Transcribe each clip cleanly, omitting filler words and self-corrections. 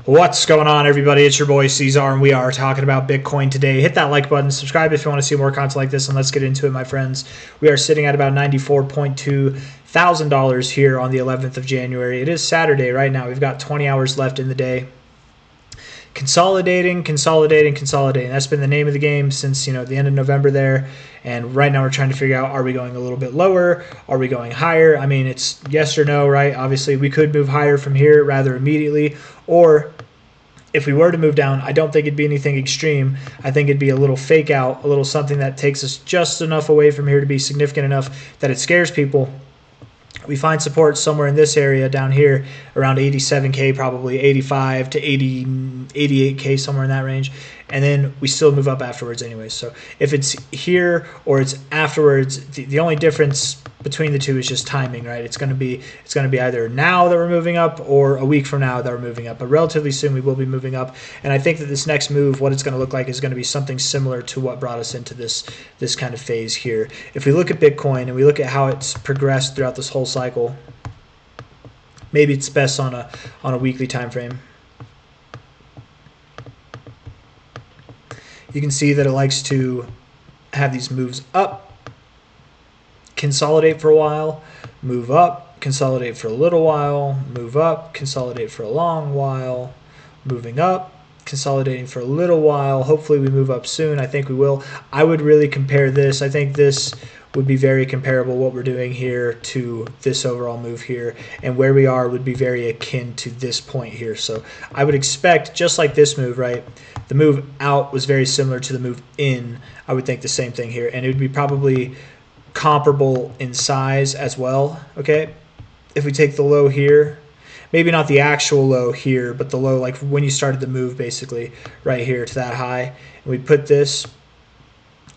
What's going on, everybody? It's your boy C-Zar, and we are talking about Bitcoin today. Hit that like button, subscribe if you want to see more content like this, and let's get into it, my friends. We are sitting at about $94.2 thousand here on the 11th of January. It is Saturday right now. We've got 20 hours left in the day. Consolidating. That's been the name of the game since, the end of November there. And right now we're trying to figure out, are we going a little bit lower? Are we going higher? I mean, it's yes or no, right? Obviously, we could move higher from here rather immediately. Or if we were to move down, I don't think it'd be anything extreme. I think it'd be a little fake out, a little something that takes us just enough away from here to be significant enough that it scares people. We find support somewhere in this area down here around 87K, probably 85 to 80, 88K, somewhere in that range. And then we still move up afterwards anyways. So if it's here or it's afterwards, the only difference between the two is just timing, right? It's going to be either now that we're moving up or a week from now that we're moving up. But relatively soon we will be moving up. And I think that this next move, what it's going to look like, is going to be something similar to what brought us into this kind of phase here. If we look at Bitcoin and we look at how it's progressed throughout this whole cycle, maybe it's best on a weekly time frame. You can see that it likes to have these moves up, consolidate for a while, move up, consolidate for a little while, move up, consolidate for a long while, moving up, consolidating for a little while. Hopefully we move up soon. I think we will. I would really compare this. I think this would be very comparable, what we're doing here, to this overall move here, and where we are would be very akin to this point here. So I would expect, just like this move, right, the move out was very similar to the move in. I would think the same thing here, and it would be probably comparable in size as well. Okay, if we take the low here, maybe not the actual low here, but the low like when you started the move, basically right here to that high, and we put this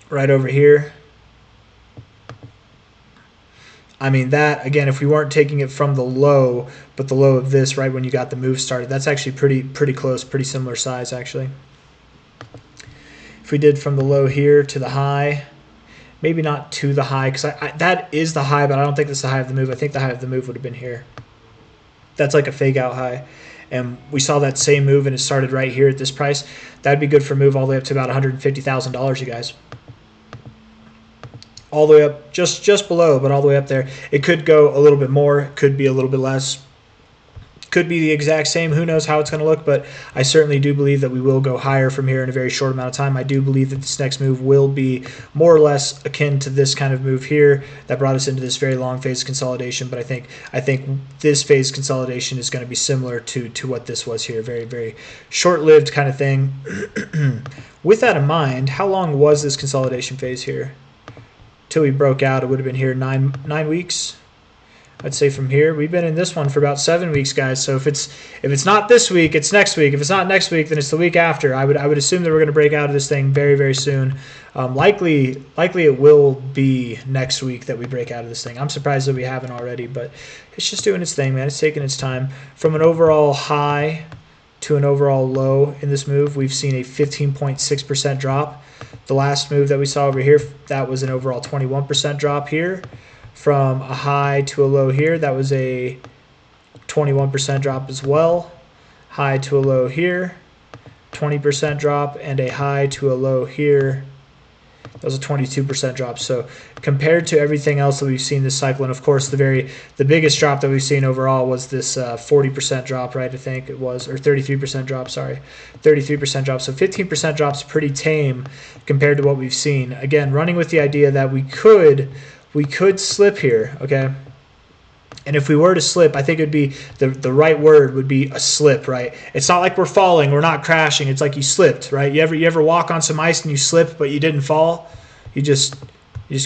right over here. I mean, that, again, if we weren't taking it from the low, but the low of this right when you got the move started, that's actually pretty close, pretty similar size, actually. If we did from the low here to the high, maybe not to the high, because that is the high, but I don't think that's the high of the move. I think the high of the move would have been here. That's like a fake out high. And we saw that same move, and it started right here at this price. That'd be good for a move all the way up to about $150,000, you guys. All the way up, just below, but all the way up there. It could go a little bit more, it could be a little bit less, could be the exact same. Who knows how it's going to look, but I certainly do believe that we will go higher from here in a very short amount of time. I do believe that this next move will be more or less akin to this kind of move here that brought us into this very long phase of consolidation, but I think this phase consolidation is going to be similar to what this was here. Very, very short-lived kind of thing. With that in mind, how long was this consolidation phase here? Till we broke out, it would have been here nine weeks. I'd say from here we've been in this one for about 7 weeks, guys. So if it's not this week, it's next week. If it's not next week, then it's the week after. I would assume that we're going to break out of this thing very, very soon. Likely it will be next week that we break out of this thing. I'm surprised that we haven't already, but it's just doing its thing, man. It's taking its time. From an overall high to an overall low in this move, we've seen a 15.6% drop. The last move that we saw over here, that was an overall 21% drop here. From a high to a low here, that was a 21% drop as well. High to a low here, 20% drop, and a high to a low here, that was a 22% drop. So compared to everything else that we've seen this cycle, and of course the biggest drop that we've seen overall was this 40% drop, right? I think it was, or 33% drop, sorry, 33% drop. So 15% drop's pretty tame compared to what we've seen. Again, running with the idea that we could slip here, okay? And if we were to slip, I think it would be the right word would be a slip, right? It's not like we're falling, we're not crashing. It's like you slipped, right? You ever walk on some ice and you slip, but you didn't fall? You just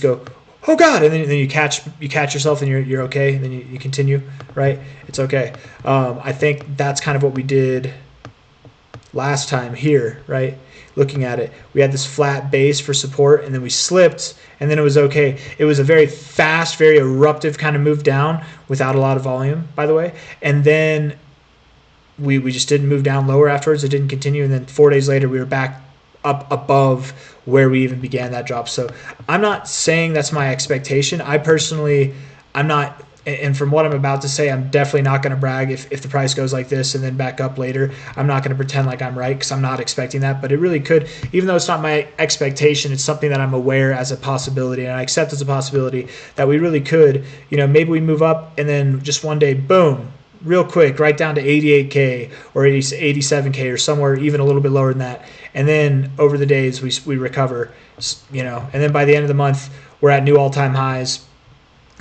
go, oh God, and then you catch yourself and you're okay, and then you continue, right? It's okay. I think that's kind of what we did last time here, right? Looking at it, we had this flat base for support, and then we slipped, and then it was okay. It was a very fast, very eruptive kind of move down without a lot of volume, by the way, and then we just didn't move down lower afterwards. It didn't continue, and then 4 days later we were back up above where we even began that drop. So I'm not saying that's my expectation. I personally, I'm not and from what I'm about to say, I'm definitely not going to brag if the price goes like this and then back up later. I'm not going to pretend like I'm right because I'm not expecting that. But it really could, even though it's not my expectation, it's something that I'm aware as a possibility, and I accept as a possibility that we really could, maybe we move up and then just one day, boom, real quick, right down to 88K or 87K or somewhere even a little bit lower than that. And then over the days, we recover, and then by the end of the month, we're at new all-time highs.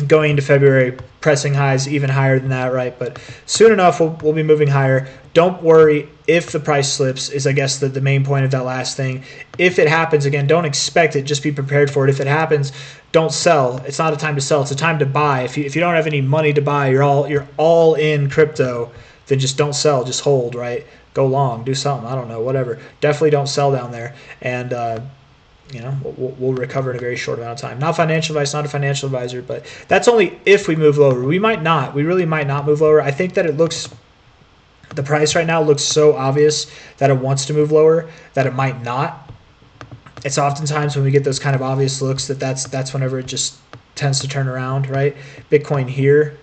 Going into February, pressing highs even higher than that, right? But soon enough, we'll be moving higher. Don't worry if the price slips is, I guess, the main point of that last thing. If it happens, again, don't expect it. Just be prepared for it. If it happens, don't sell. It's not a time to sell. It's a time to buy. If you don't have any money to buy, you're all in crypto, then just don't sell. Just hold, right? Go long. Do something. I don't know. Whatever. Definitely don't sell down there. And we'll recover in a very short amount of time. Not financial advice, not a financial advisor, but that's only if we move lower. We might not. We really might not move lower. I think that the price right now looks so obvious that it wants to move lower that it might not. It's oftentimes when we get those kind of obvious looks that's whenever it just tends to turn around, right? Bitcoin here,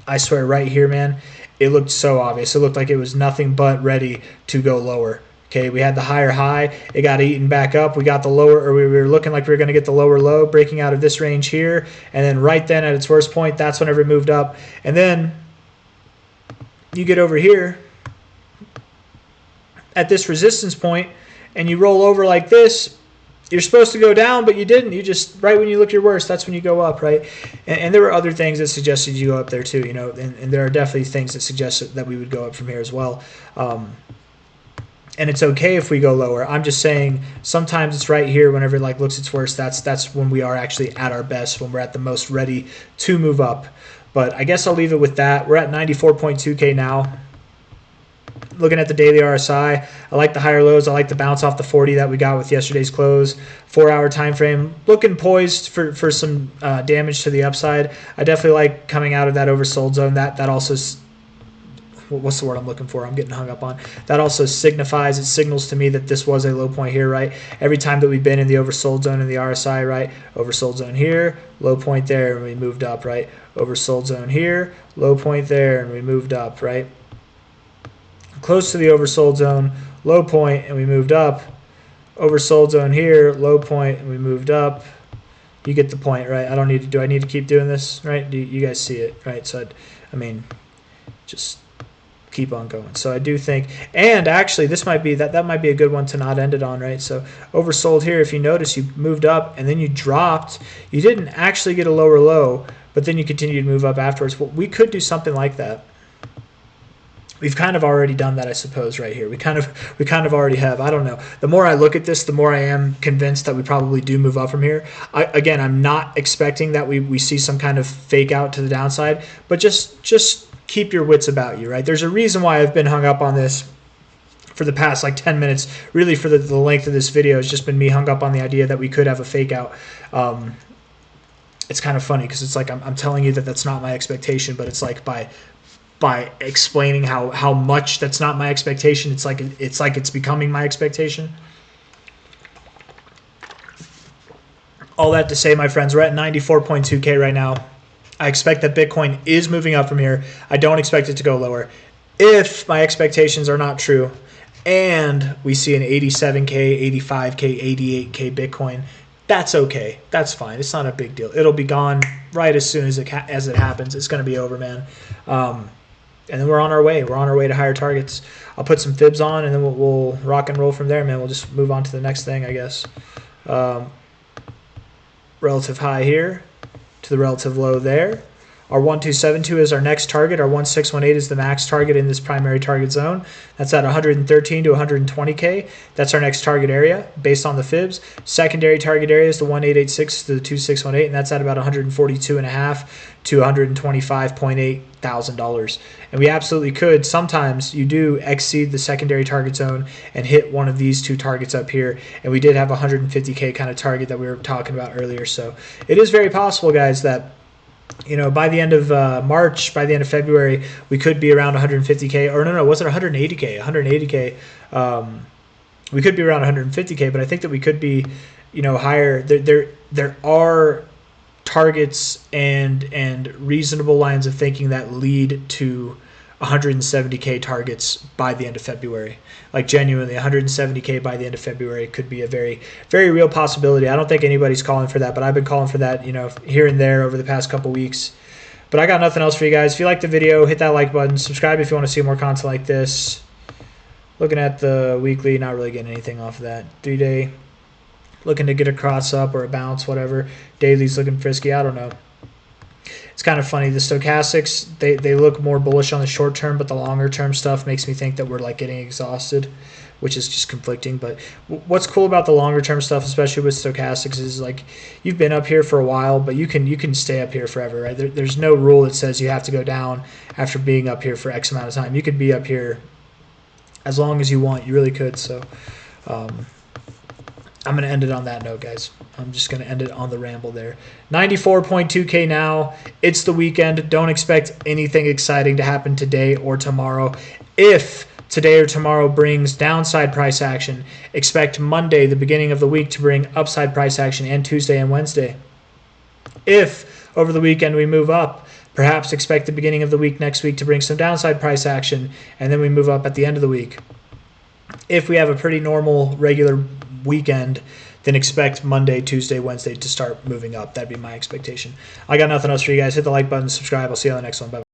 I swear right here, man, it looked so obvious. It looked like it was nothing but ready to go lower. Okay, we had the higher high, it got eaten back up, we got the lower, or we were looking like we were going to get the lower low, breaking out of this range here, and then right then at its worst point, that's whenever it moved up. And then you get over here at this resistance point, and you roll over like this. You're supposed to go down, but you didn't. You just, right when you look your worst, that's when you go up, right? And there were other things that suggested you go up there too, and there are definitely things that suggested that we would go up from here as well. And it's okay if we go lower. I'm just saying sometimes it's right here whenever it looks its worst. That's when we are actually at our best, when we're at the most ready to move up. But I guess I'll leave it with that. We're at 94.2K now. Looking at the daily RSI, I like the higher lows. I like the bounce off the 40 that we got with yesterday's close. 4-hour time frame, looking poised for some damage to the upside. I definitely like coming out of that oversold zone. That also, what's the word I'm looking for? I'm getting hung up on. That also signals to me that this was a low point here, right? Every time that we've been in the oversold zone in the RSI, right? Oversold zone here, low point there, and we moved up, right? Oversold zone here, low point there, and we moved up, right? Close to the oversold zone, low point, and we moved up. Oversold zone here, low point, and we moved up. You get the point, right? Do I need to keep doing this, right? Do you guys see it, right? So, just keep on going. So I do think, and actually this might be, that might be a good one to not end it on, right? So oversold here, if you notice, you moved up and then you dropped. You didn't actually get a lower low, but then you continued to move up afterwards. Well, we could do something like that. We've kind of already done that, I suppose, right here. We kind of already have. I don't know. The more I look at this, the more I am convinced that we probably do move up from here. Again, I'm not expecting that we see some kind of fake out to the downside, but just keep your wits about you, right? There's a reason why I've been hung up on this for the past 10 minutes. Really, for the length of this video, it's just been me hung up on the idea that we could have a fake out. It's kind of funny because it's like I'm telling you that that's not my expectation, but it's like by explaining how much that's not my expectation, it's like it's becoming my expectation. All that to say, my friends, we're at 94.2K right now. I expect that Bitcoin is moving up from here. I don't expect it to go lower. If my expectations are not true and we see an 87K, 85K, 88K Bitcoin, that's okay. That's fine. It's not a big deal. It'll be gone right as soon as it happens. It's going to be over, man. And then we're on our way. We're on our way to higher targets. I'll put some fibs on, and then we'll rock and roll from there, man. We'll just move on to the next thing, I guess. Relative high here to the relative low there. Our 1272 is our next target. Our 1618 is the max target in this primary target zone. That's at 113 to 120K. That's our next target area based on the fibs. Secondary target area is the 1886 to the 2618, and that's at about 142.5 to 125.8 thousand dollars. And we absolutely could. Sometimes you do exceed the secondary target zone and hit one of these two targets up here. And we did have a 150K kind of target that we were talking about earlier. So it is very possible, guys, that by the end of March, by the end of February, we could be around 150K. Or no, was it 180K? 180K. We could be around 150K, but I think that we could be, higher. There are targets and reasonable lines of thinking that lead to 170K targets by the end of February. Like genuinely 170K by the end of February could be a very, very real possibility. I don't think anybody's calling for that, but I've been calling for that, here and there over the past couple weeks. But I got nothing else for you guys. If you like the video, hit that like button. Subscribe if you want to see more content like this. Looking at the weekly, not really getting anything off of that. 3-day, looking to get a cross up or a bounce, whatever. Daily's looking frisky. I don't know. It's kind of funny. The stochastics, they look more bullish on the short term, but the longer term stuff makes me think that we're like getting exhausted, which is just conflicting. But what's cool about the longer term stuff, especially with stochastics, is like you've been up here for a while, but you can stay up here forever, right? There's no rule that says you have to go down after being up here for X amount of time. You could be up here as long as you want. You really could. So I'm going to end it on that note, guys. I'm just going to end it on the ramble there. 94.2K now. It's the weekend. Don't expect anything exciting to happen today or tomorrow. If today or tomorrow brings downside price action, expect Monday, the beginning of the week, to bring upside price action, and Tuesday and Wednesday. If over the weekend we move up, perhaps expect the beginning of the week next week to bring some downside price action, and then we move up at the end of the week. If we have a pretty normal, regular weekend, then expect Monday, Tuesday, Wednesday to start moving up. That'd be my expectation. I got nothing else for you guys. Hit the like button, subscribe. I'll see you on the next one. Bye.